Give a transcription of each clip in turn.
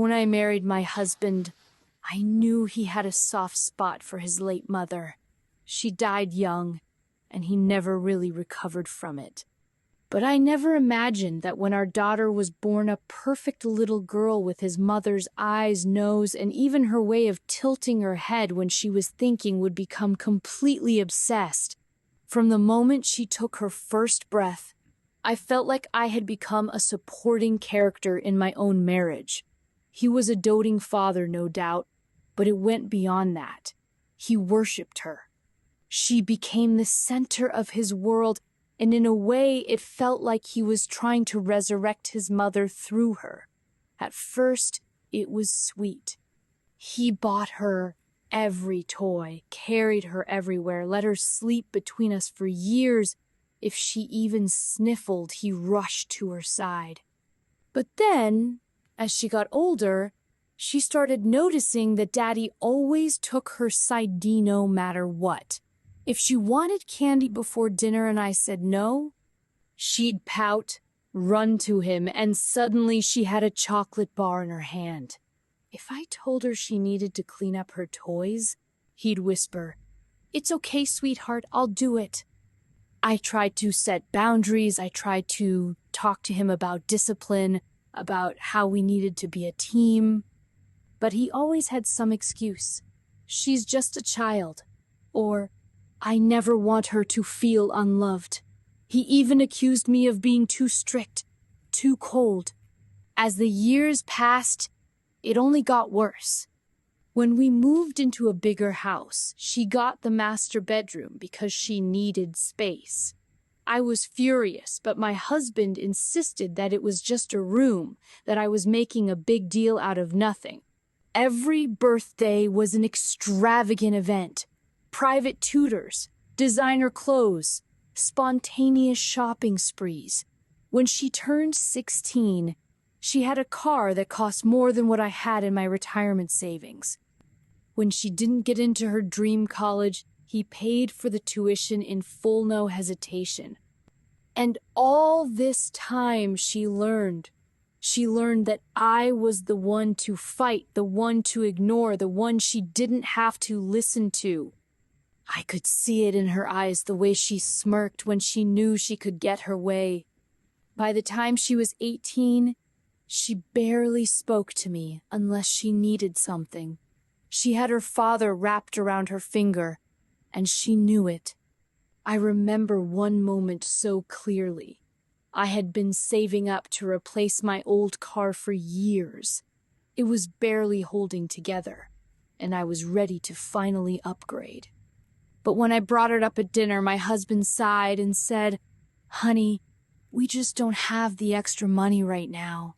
When I married my husband, I knew he had a soft spot for his late mother. She died young, and he never really recovered from it. But I never imagined that when our daughter was born, a perfect little girl with his mother's eyes, nose, and even her way of tilting her head when she was thinking would become completely obsessed. From the moment she took her first breath, I felt like I had become a supporting character in my own marriage. He was a doting father, no doubt, but it went beyond that. He worshipped her. She became the center of his world, and in a way it felt like he was trying to resurrect his mother through her. At first, it was sweet. He bought her every toy, carried her everywhere, let her sleep between us for years. If she even sniffled, he rushed to her side. But then, as she got older, she started noticing that Daddy always took her side no matter what. If she wanted candy before dinner and I said no, she'd pout, run to him, and suddenly she had a chocolate bar in her hand. If I told her she needed to clean up her toys, he'd whisper, "It's okay, sweetheart, I'll do it." I tried to set boundaries. I tried to talk to him about discipline, about how we needed to be a team. But he always had some excuse. "She's just a child," or "I never want her to feel unloved." He even accused me of being too strict, too cold. As the years passed, it only got worse. When we moved into a bigger house, she got the master bedroom because she needed space. I was furious, but my husband insisted that it was just a room, that I was making a big deal out of nothing. Every birthday was an extravagant event. Private tutors, designer clothes, spontaneous shopping sprees. When she turned 16, she had a car that cost more than what I had in my retirement savings. When she didn't get into her dream college, he paid for the tuition in full, no hesitation. And all this time she learned. She learned that I was the one to fight, the one to ignore, the one she didn't have to listen to. I could see it in her eyes, the way she smirked when she knew she could get her way. By the time she was 18, she barely spoke to me unless she needed something. She had her father wrapped around her finger, and she knew it. I remember one moment so clearly. I had been saving up to replace my old car for years. It was barely holding together, and I was ready to finally upgrade. But when I brought it up at dinner, my husband sighed and said, "Honey, we just don't have the extra money right now."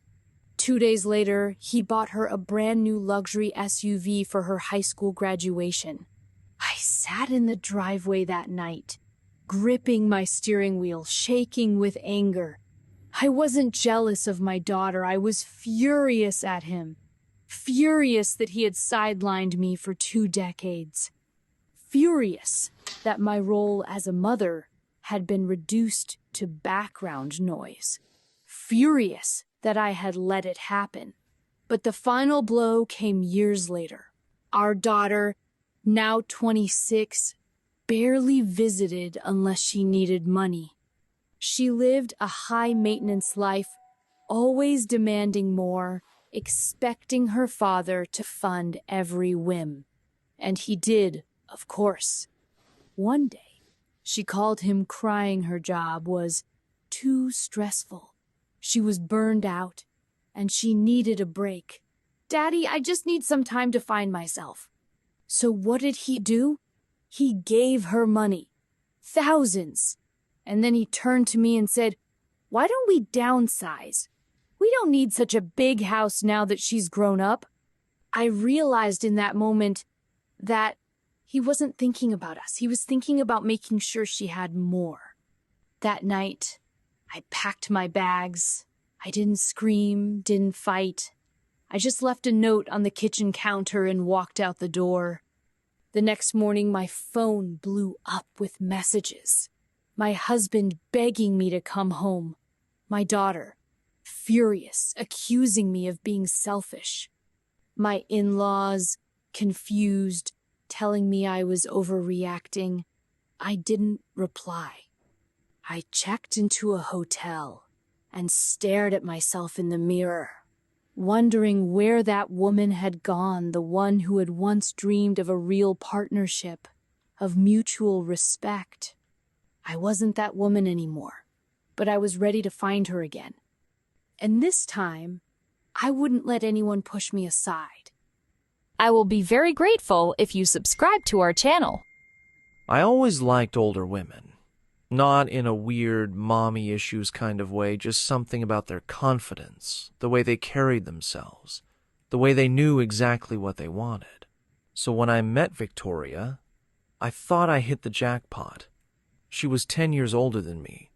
2 days later, he bought her a brand new luxury SUV for her high school graduation. I sat in the driveway that night, gripping my steering wheel, shaking with anger. I wasn't jealous of my daughter. I was furious at him. Furious that he had sidelined me for 2 decades. Furious that my role as a mother had been reduced to background noise. Furious that I had let it happen. But the final blow came years later. Our daughter, now 26, barely visited unless she needed money. She lived a high-maintenance life, always demanding more, expecting her father to fund every whim. And he did, of course. One day, she called him crying her job was too stressful. She was burned out, and she needed a break. "Daddy, I just need some time to find myself." So what did he do? He gave her money. Thousands. And then he turned to me and said, "Why don't we downsize? We don't need such a big house now that she's grown up." I realized in that moment that he wasn't thinking about us. He was thinking about making sure she had more. That night, I packed my bags. I didn't scream, didn't fight. I just left a note on the kitchen counter and walked out the door. The next morning, my phone blew up with messages. My husband begging me to come home. My daughter, furious, accusing me of being selfish. My in-laws, confused, telling me I was overreacting. I didn't reply. I checked into a hotel and stared at myself in the mirror, wondering where that woman had gone, the one who had once dreamed of a real partnership, of mutual respect. I wasn't that woman anymore, but I was ready to find her again. And this time, I wouldn't let anyone push me aside. I will be very grateful if you subscribe to our channel. I always liked older women. Not in a weird mommy issues kind of way, just something about their confidence, the way they carried themselves, the way they knew exactly what they wanted. So when I met Victoria, I thought I hit the jackpot. She was 10 years older than me,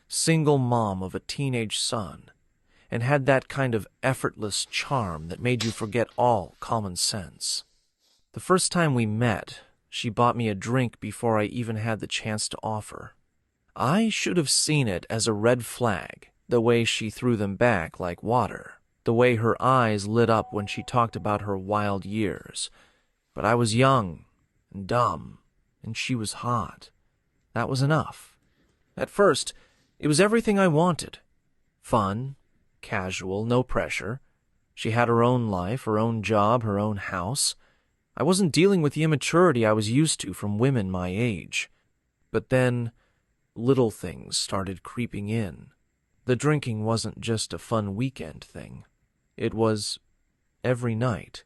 single mom of a teenage son, and had that kind of effortless charm that made you forget all common sense. The first time we met, she bought me a drink before I even had the chance to offer. I should have seen it as a red flag, the way she threw them back like water, the way her eyes lit up when she talked about her wild years. But I was young and dumb, and she was hot. That was enough. At first, it was everything I wanted. Fun, casual, no pressure. She had her own life, her own job, her own house. I wasn't dealing with the immaturity I was used to from women my age. But then, little things started creeping in. The drinking wasn't just a fun weekend thing. It was every night.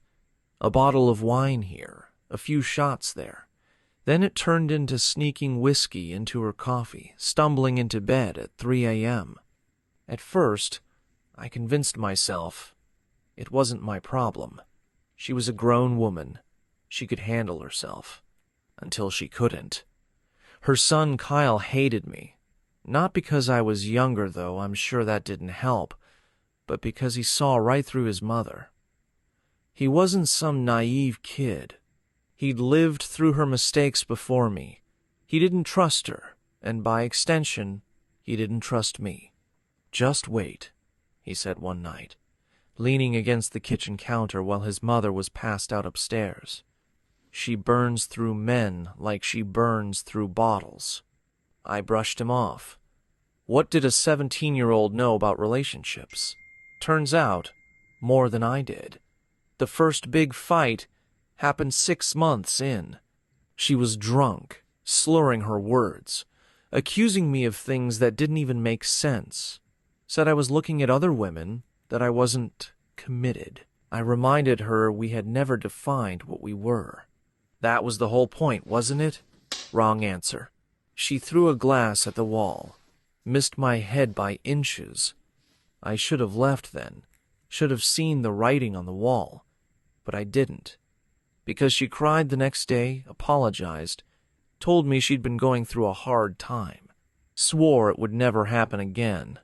A bottle of wine here, a few shots there. Then it turned into sneaking whiskey into her coffee, stumbling into bed at 3 a.m. At first, I convinced myself it wasn't my problem. She was a grown woman. She could handle herself. Until she couldn't. Her son Kyle hated me. Not because I was younger, though, I'm sure that didn't help, but because he saw right through his mother. He wasn't some naive kid. He'd lived through her mistakes before me. He didn't trust her, and by extension, he didn't trust me. "Just wait," he said one night, leaning against the kitchen counter while his mother was passed out upstairs. "She burns through men like she burns through bottles." I brushed him off. What did a 17-year-old know about relationships? Turns out, more than I did. The first big fight happened 6 months in. She was drunk, slurring her words, accusing me of things that didn't even make sense. Said I was looking at other women, that I wasn't committed. I reminded her we had never defined what we were. That was the whole point, wasn't it? Wrong answer. She threw a glass at the wall, missed my head by inches. I should have left then, should have seen the writing on the wall, but I didn't. Because she cried the next day, apologized, told me she'd been going through a hard time, swore it would never happen again,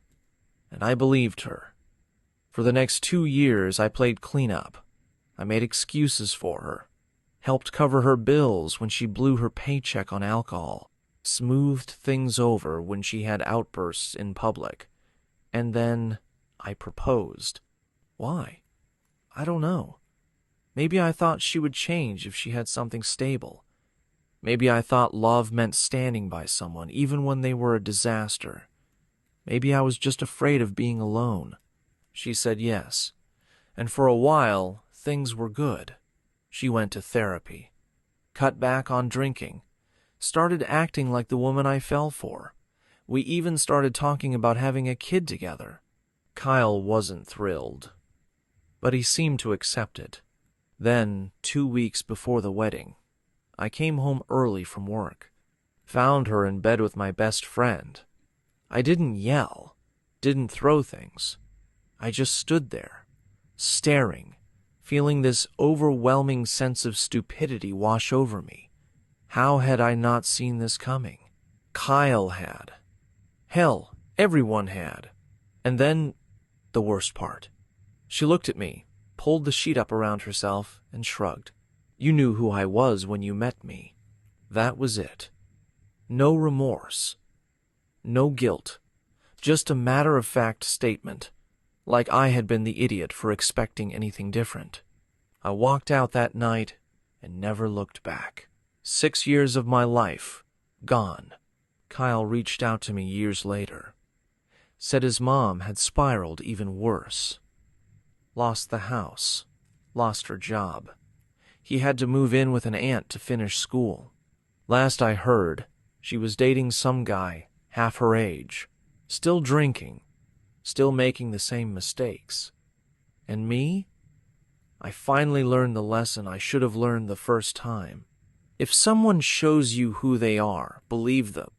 and I believed her. For the next 2 years, I played cleanup. I made excuses for her, helped cover her bills when she blew her paycheck on alcohol, smoothed things over when she had outbursts in public. And then I proposed. Why? I don't know. Maybe I thought she would change if she had something stable. Maybe I thought love meant standing by someone, even when they were a disaster. Maybe I was just afraid of being alone. She said yes. And for a while, things were good. She went to therapy, cut back on drinking, started acting like the woman I fell for. We even started talking about having a kid together. Kyle wasn't thrilled, but he seemed to accept it. Then, 2 weeks before the wedding, I came home early from work, found her in bed with my best friend. I didn't yell, didn't throw things. I just stood there, staring, feeling this overwhelming sense of stupidity wash over me. How had I not seen this coming? Kyle had. Hell, everyone had. And then, the worst part. She looked at me, pulled the sheet up around herself, and shrugged. "You knew who I was when you met me." That was it. No remorse. No guilt. Just a matter-of-fact statement, like I had been the idiot for expecting anything different. I walked out that night and never looked back. 6 years of my life, gone. Kyle reached out to me years later. Said his mom had spiraled even worse. Lost the house. Lost her job. He had to move in with an aunt to finish school. Last I heard, she was dating some guy half her age, still drinking, still making the same mistakes. And me? I finally learned the lesson I should have learned the first time. If someone shows you who they are, believe them.